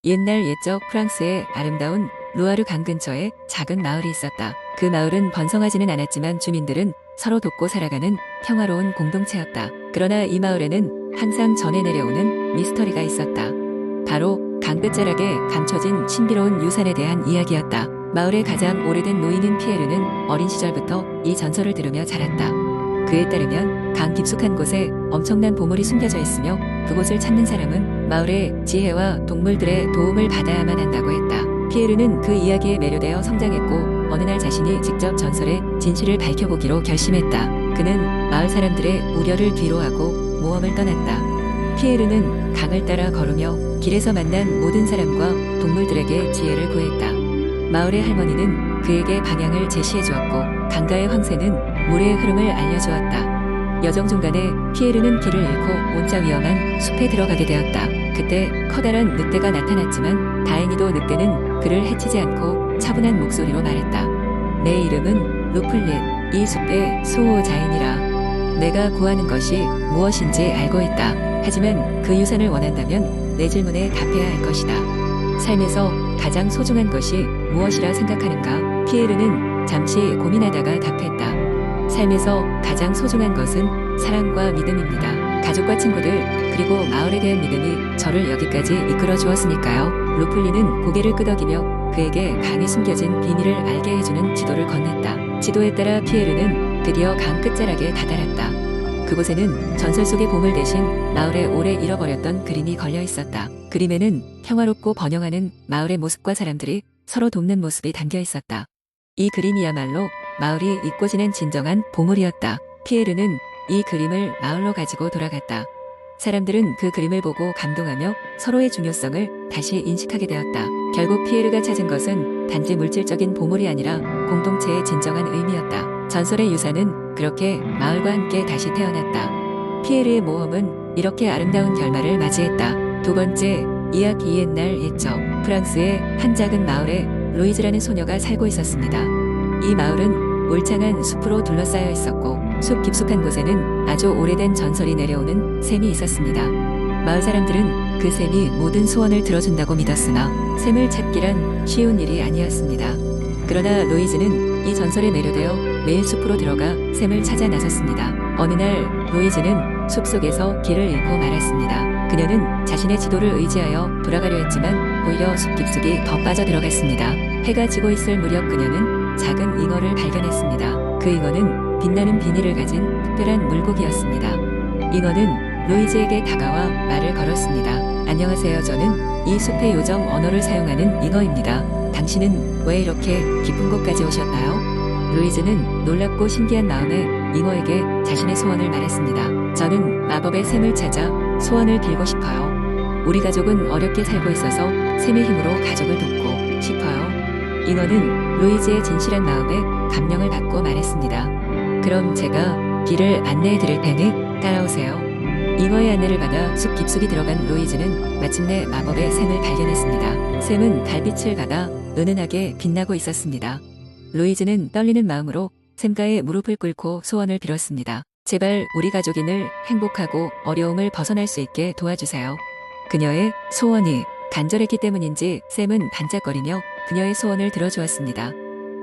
옛날 옛적 프랑스의 아름다운 루아르 강 근처에 작은 마을이 있었다. 그 마을은 번성하지는 않았지만 주민들은 서로 돕고 살아가는 평화로운 공동체였다. 그러나 이 마을에는 항상 전해 내려오는 미스터리가 있었다. 바로 강 끝자락에 감춰진 신비로운 유산에 대한 이야기였다. 마을의 가장 오래된 노인인 피에르는 어린 시절부터 이 전설을 들으며 자랐다. 그에 따르면 강 깊숙한 곳에 엄청난 보물이 숨겨져 있으며 그곳을 찾는 사람은 마을의 지혜와 동물들의 도움을 받아야만 한다고 했다. 피에르는 그 이야기에 매료되어 성장했고 어느 날 자신이 직접 전설의 진실을 밝혀보기로 결심했다. 그는 마을 사람들의 우려를 뒤로하고 모험을 떠났다. 피에르는 강을 따라 걸으며 길에서 만난 모든 사람과 동물들에게 지혜를 구했다. 마을의 할머니는 그에게 방향을 제시해 주었고 강가의 황새는 물의 흐름을 알려주었다. 여정 중간에 피에르는 길을 잃고 온짜 위험한 숲에 들어가게 되었다. 그때 커다란 늑대가 나타났지만 다행히도 늑대는 그를 해치지 않고 차분한 목소리로 말했다. 내 이름은 루플린, 이 숲의 수호자이니라. 내가 구하는 것이 무엇인지 알고 있다. 하지만 그 유산을 원한다면 내 질문에 답해야 할 것이다. 삶에서 가장 소중한 것이 무엇이라 생각하는가? 피에르는 잠시 고민하다가 답했다. 삶에서 가장 소중한 것은 사랑과 믿음입니다. 가족과 친구들 그리고 마을에 대한 믿음이 저를 여기까지 이끌어 주었으니까요. 루플리는 고개를 끄덕이며 그에게 강에 숨겨진 비밀을 알게 해주는 지도를 건넸다. 지도에 따라 피에르는 드디어 강 끝자락에 다다랐다. 그곳에는 전설 속의 보물 대신 마을에 오래 잃어버렸던 그림이 걸려 있었다. 그림에는 평화롭고 번영하는 마을의 모습과 사람들이 서로 돕는 모습이 담겨 있었다. 이 그림이야말로 마을이 잊고 지낸 진정한 보물이었다. 피에르는 이 그림을 마을로 가지고 돌아갔다. 사람들은 그 그림을 보고 감동하며 서로의 중요성을 다시 인식하게 되었다. 결국 피에르가 찾은 것은 단지 물질적인 보물이 아니라 공동체의 진정한 의미였다. 전설의 유산은 그렇게 마을과 함께 다시 태어났다. 피에르의 모험은 이렇게 아름다운 결말을 맞이했다. 두 번째, 이야기 옛날 옛적 프랑스의 한 작은 마을에 루이즈라는 소녀가 살고 있었습니다. 이 마을은 울창한 숲으로 둘러싸여 있었고 숲 깊숙한 곳에는 아주 오래된 전설이 내려오는 샘이 있었습니다. 마을 사람들은 그 샘이 모든 소원을 들어준다고 믿었으나 샘을 찾기란 쉬운 일이 아니었습니다. 그러나 루이즈는 이 전설에 매료되어 매일 숲으로 들어가 샘을 찾아 나섰습니다. 어느 날 루이즈는 숲속에서 길을 잃고 말았습니다. 그녀는 자신의 지도를 의지하여 돌아가려 했지만 오히려 숲 깊숙이 더 빠져들어갔습니다. 해가 지고 있을 무렵 그녀는 작은 잉어를 발견했습니다. 그 잉어는 빛나는 비닐을 가진 특별한 물고기였습니다. 잉어는 루이즈에게 다가와 말을 걸었습니다. 안녕하세요. 저는 이 숲의 요정 언어를 사용하는 잉어입니다. 당신은 왜 이렇게 깊은 곳까지 오셨나요? 루이즈는 놀랍고 신기한 마음에 잉어에게 자신의 소원을 말했습니다. 저는 마법의 샘을 찾아 소원을 빌고 싶어요. 우리 가족은 어렵게 살고 있어서 샘의 힘으로 가족을 돕고 싶어요. 잉어는 루이즈의 진실한 마음에 감명을 받고 말했습니다. 그럼 제가 길을 안내해 드릴 테니 따라오세요. 잉어의 안내를 받아 숲 깊숙이 들어간 루이즈는 마침내 마법의 샘을 발견했습니다. 샘은 달빛을 받아 은은하게 빛나고 있었습니다. 루이즈는 떨리는 마음으로 샘가에 무릎을 꿇고 소원을 빌었습니다. 제발 우리 가족이 늘 행복하고 어려움을 벗어날 수 있게 도와주세요. 그녀의 소원이 간절했기 때문인지 샘은 반짝거리며 그녀의 소원을 들어주었습니다.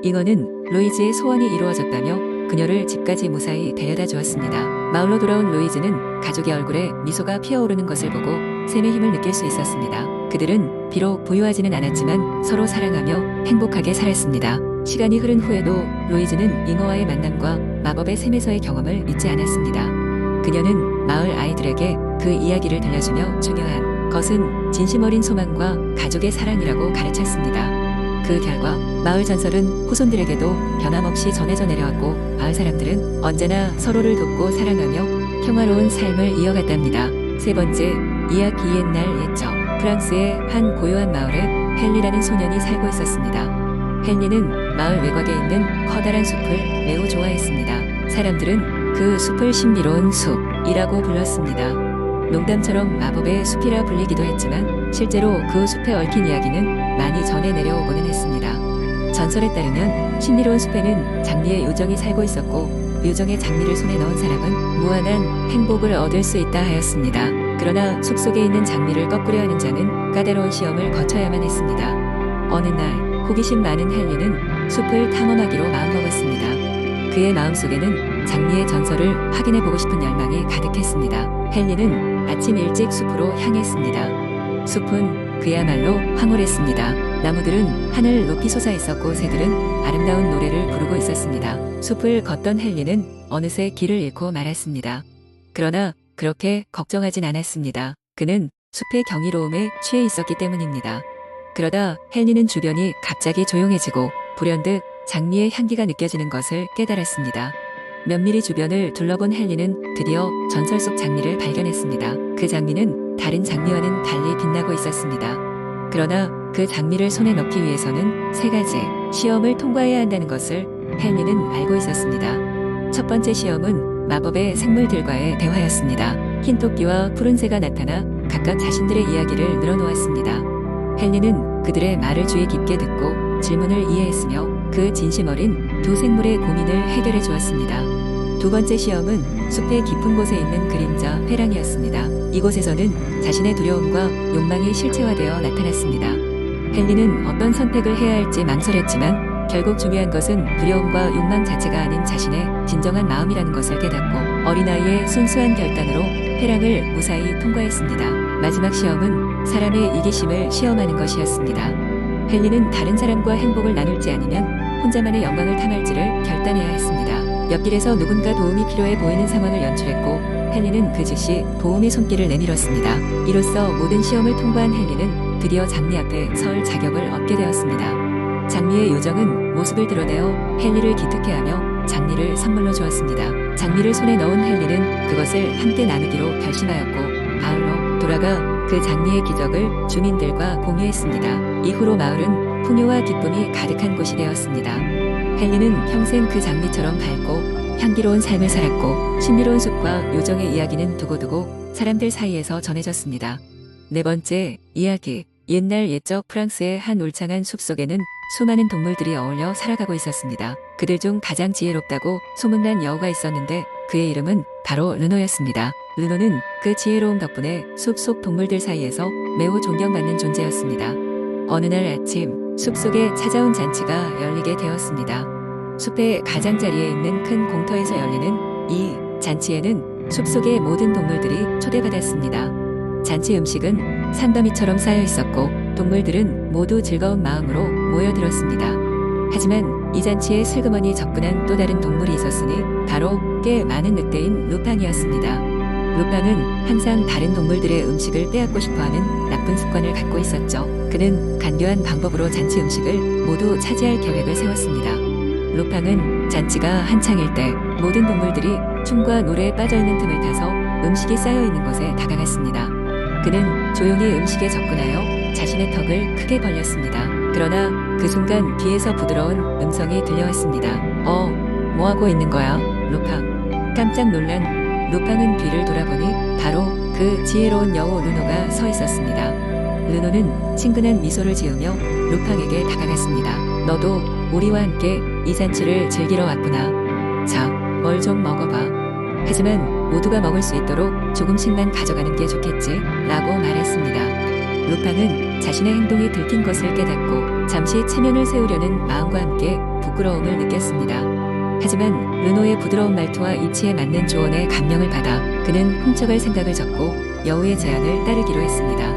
잉어는 루이즈의 소원이 이루어졌다며 그녀를 집까지 무사히 데려다 주었습니다. 마을로 돌아온 루이즈는 가족의 얼굴에 미소가 피어오르는 것을 보고 샘의 힘을 느낄 수 있었습니다. 그들은 비록 부유하지는 않았지만 서로 사랑하며 행복하게 살았습니다. 시간이 흐른 후에도 루이즈는 잉어와의 만남과 마법의 샘에서의 경험을 잊지 않았습니다. 그녀는 마을 아이들에게 그 이야기를 들려주며 중요한 것은 진심 어린 소망과 가족의 사랑이라고 가르쳤습니다. 그 결과 마을 전설은 후손들에게도 변함없이 전해져 내려왔고 마을 사람들은 언제나 서로를 돕고 사랑하며 평화로운 삶을 이어갔답니다. 세 번째, 이야기 옛날 옛적 프랑스의 한 고요한 마을에 헨리라는 소년이 살고 있었습니다. 헨리는 마을 외곽에 있는 커다란 숲을 매우 좋아했습니다. 사람들은 그 숲을 신비로운 숲이라고 불렀습니다. 농담처럼 마법의 숲이라 불리기도 했지만 실제로 그 숲에 얽힌 이야기는 많이 전해 내려오고는 했습니다. 전설에 따르면 신비로운 숲에는 장미의 요정이 살고 있었고 요정의 장미를 손에 넣은 사람은 무한한 행복을 얻을 수 있다 하였습니다. 그러나 숲속에 있는 장미를 꺾으려 하는 자는 까다로운 시험을 거쳐야만 했습니다. 어느 날 호기심 많은 헨리는 숲을 탐험하기로 마음먹었습니다. 그의 마음속에는 장미의 전설을 확인해보고 싶은 열망이 가득했습니다. 헨리는 아침 일찍 숲으로 향했습니다. 숲은 그야말로 황홀했습니다. 나무들은 하늘 높이 솟아 있었고 새들은 아름다운 노래를 부르고 있었습니다. 숲을 걷던 헨리는 어느새 길을 잃고 말았습니다. 그러나 그렇게 걱정하진 않았습니다. 그는 숲의 경이로움에 취해 있었기 때문입니다. 그러다 헨리는 주변이 갑자기 조용해지고 불현듯 장미의 향기가 느껴지는 것을 깨달았습니다. 면밀히 주변을 둘러본 헨리는 드디어 전설 속 장미를 발견했습니다. 그 장미는 다른 장미와는 달리 빛나고 있었습니다. 그러나 그 장미를 손에 넣기 위해서는 3가지 시험을 통과해야 한다는 것을 헨리는 알고 있었습니다. 첫 번째 시험은 마법의 생물들과의 대화였습니다. 흰 토끼와 푸른 새가 나타나 각각 자신들의 이야기를 늘어놓았습니다. 헨리는 그들의 말을 주의 깊게 듣고 질문을 이해했으며 그 진심 어린 두 생물의 고민을 해결해 주었습니다. 두 번째 시험은 숲의 깊은 곳에 있는 그림자 회랑이었습니다. 이곳에서는 자신의 두려움과 욕망이 실체화되어 나타났습니다. 헨리는 어떤 선택을 해야 할지 망설였지만 결국 중요한 것은 두려움과 욕망 자체가 아닌 자신의 진정한 마음이라는 것을 깨닫고 어린아이의 순수한 결단으로 회랑을 무사히 통과했습니다. 마지막 시험은 사람의 이기심을 시험하는 것이었습니다. 헨리는 다른 사람과 행복을 나눌지 아니면 혼자만의 영광을 탐할지를 결단해야 했습니다. 옆길에서 누군가 도움이 필요해 보이는 상황을 연출했고 헨리는 그 즉시 도움의 손길을 내밀었습니다. 이로써 모든 시험을 통과한 헨리는 드디어 장미 앞에 설 자격을 얻게 되었습니다. 장미의 요정은 모습을 드러내어 헨리를 기특해하며 장미를 선물로 주었습니다. 장미를 손에 넣은 헨리는 그것을 함께 나누기로 결심하였고 마을로 돌아가 그 장미의 기적을 주민들과 공유했습니다. 이후로 마을은 풍요와 기쁨이 가득한 곳이 되었습니다. 헨리는 평생 그 장미처럼 밝고 향기로운 삶을 살았고 신비로운 숲과 요정의 이야기는 두고두고 사람들 사이에서 전해졌습니다. 4번째 이야기. 옛날 옛적 프랑스의 한 울창한 숲속에는 수많은 동물들이 어울려 살아가고 있었습니다. 그들 중 가장 지혜롭다고 소문난 여우가 있었는데 그의 이름은 바로 르노였습니다. 르노는 그 지혜로움 덕분에 숲속 동물들 사이에서 매우 존경받는 존재였습니다. 어느 날 아침 숲속에 찾아온 잔치가 열리게 되었습니다. 숲의 가장자리에 있는 큰 공터에서 열리는 이 잔치에는 숲속의 모든 동물들이 초대받았습니다. 잔치 음식은 산더미처럼 쌓여 있었고 동물들은 모두 즐거운 마음으로 모여들었습니다. 하지만 이 잔치에 슬그머니 접근한 또 다른 동물이 있었으니 바로 꽤 많은 늑대인 루팡이었습니다. 루팡은 항상 다른 동물들의 음식을 빼앗고 싶어하는 나쁜 습관을 갖고 있었죠. 그는 간교한 방법으로 잔치 음식을 모두 차지할 계획을 세웠습니다. 루팡은 잔치가 한창일 때 모든 동물들이 춤과 노래에 빠져있는 틈을 타서 음식이 쌓여있는 곳에 다가갔습니다. 그는 조용히 음식에 접근하여 자신의 턱을 크게 벌렸습니다. 그러나 그 순간 뒤에서 부드러운 음성이 들려왔습니다. 뭐하고 있는 거야, 루팡? 깜짝 놀란 루팡은 뒤를 돌아보니 바로 그 지혜로운 여우 르노가 서 있었습니다. 르노는 친근한 미소를 지으며 루팡에게 다가갔습니다. 너도 우리와 함께 이 잔치를 즐기러 왔구나. 자, 뭘 좀 먹어봐. 하지만 모두가 먹을 수 있도록 조금씩만 가져가는 게 좋겠지? 라고 말했습니다. 루팡은 자신의 행동이 들킨 것을 깨닫고 잠시 체면을 세우려는 마음과 함께 부끄러움을 느꼈습니다. 하지만 르노의 부드러운 말투와 이치에 맞는 조언에 감명을 받아 그는 훔쳐갈 생각을 접고 여우의 제안을 따르기로 했습니다.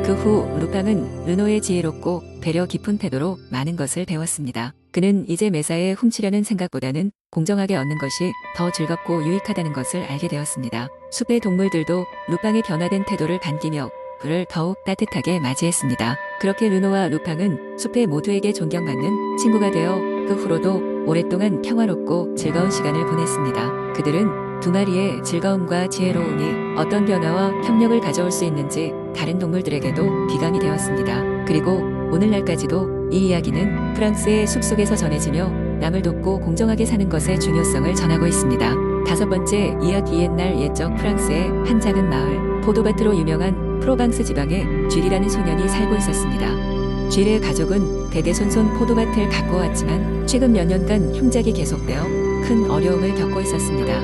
그 후 루팡은 르노의 지혜롭고 배려 깊은 태도로 많은 것을 배웠습니다. 그는 이제 매사에 훔치려는 생각보다는 공정하게 얻는 것이 더 즐겁고 유익하다는 것을 알게 되었습니다. 숲의 동물들도 루팡의 변화된 태도를 반기며 그를 더욱 따뜻하게 맞이했습니다. 그렇게 르노와 루팡은 숲의 모두에게 존경받는 친구가 되어 그 후로도 오랫동안 평화롭고 즐거운 시간을 보냈습니다. 그들은 두 마리의 즐거움과 지혜로움이 어떤 변화와 협력을 가져올 수 있는지 다른 동물들에게도 귀감이 되었습니다. 그리고 오늘날까지도 이 이야기는 프랑스의 숲속에서 전해지며 남을 돕고 공정하게 사는 것의 중요성을 전하고 있습니다. 5번째 이야기. 옛날 옛적 프랑스의 한 작은 마을 포도밭으로 유명한 프로방스 지방에 쥐리라는 소년이 살고 있었습니다. 쥐의 가족은 대대손손 포도밭을 가꾸어왔지만 최근 몇 년간 흉작이 계속되어 큰 어려움을 겪고 있었습니다.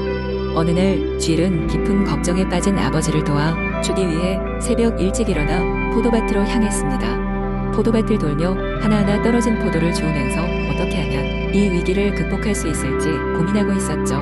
어느 날 쥐는 깊은 걱정에 빠진 아버지를 도와 주기 위해 새벽 일찍 일어나 포도밭으로 향했습니다. 포도밭을 돌며 하나하나 떨어진 포도를 주우면서 어떻게 하면 이 위기를 극복할 수 있을지 고민하고 있었죠.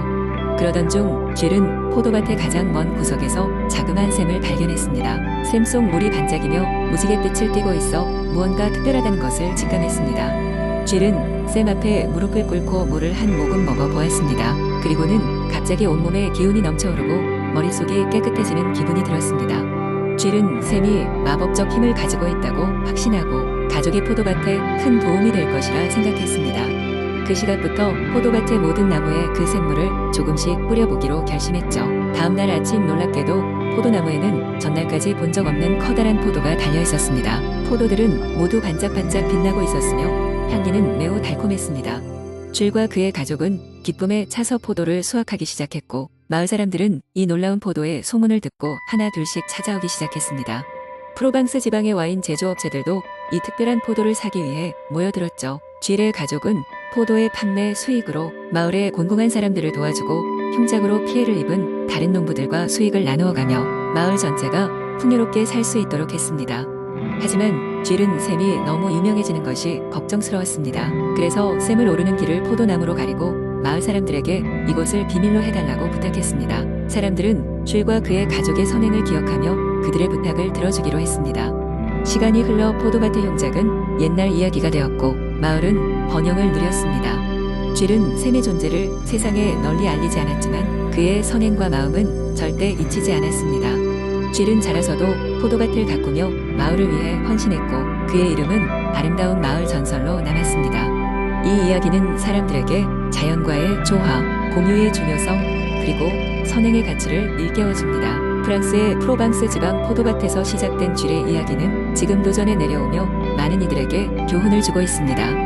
그러던 중 쥘은 포도밭의 가장 먼 구석에서 자그마한 샘을 발견했습니다. 샘 속 물이 반짝이며 무지개 빛을 띠고 있어 무언가 특별하다는 것을 직감했습니다. 쥘은 샘 앞에 무릎을 꿇고 물을 한 모금 먹어 보았습니다. 그리고는 갑자기 온몸에 기운이 넘쳐오르고 머릿속이 깨끗해지는 기분이 들었습니다. 쥘은 샘이 마법적 힘을 가지고 있다고 확신하고 가족의 포도밭에 큰 도움이 될 것이라 생각했습니다. 그 시각부터 포도밭의 모든 나무에 그 샘물을 조금씩 뿌려보기로 결심했죠. 다음날 아침 놀랍게도 포도나무에는 전날까지 본 적 없는 커다란 포도가 달려 있었습니다. 포도들은 모두 반짝반짝 빛나고 있었으며 향기는 매우 달콤했습니다. 쥘과 그의 가족은 기쁨에 차서 포도를 수확하기 시작했고 마을 사람들은 이 놀라운 포도의 소문을 듣고 하나 둘씩 찾아오기 시작했습니다. 프로방스 지방의 와인 제조업체들도 이 특별한 포도를 사기 위해 모여들었죠. 쥘의 가족은 포도의 판매 수익으로 마을의 곤궁한 사람들을 도와주고 흉작으로 피해를 입은 다른 농부들과 수익을 나누어가며 마을 전체가 풍요롭게 살 수 있도록 했습니다. 하지만 쥘은 샘이 너무 유명해지는 것이 걱정스러웠습니다. 그래서 샘을 오르는 길을 포도나무로 가리고 마을 사람들에게 이곳을 비밀로 해달라고 부탁했습니다. 사람들은 쥘과 그의 가족의 선행을 기억하며 그들의 부탁을 들어주기로 했습니다. 시간이 흘러 포도밭의 흉작은 옛날 이야기가 되었고 마을은 번영을 누렸습니다. 쥘은 샘의 존재를 세상에 널리 알리지 않았지만 그의 선행과 마음은 절대 잊히지 않았습니다. 쥘은 자라서도 포도밭을 가꾸며 마을을 위해 헌신했고 그의 이름은 아름다운 마을 전설로 남았습니다. 이 이야기는 사람들에게 자연과의 조화, 공유의 중요성, 그리고 선행의 가치를 일깨워줍니다. 프랑스의 프로방스 지방 포도밭에서 시작된 쥘의 이야기는 지금 도전에 내려오며 많은 이들에게 교훈을 주고 있습니다.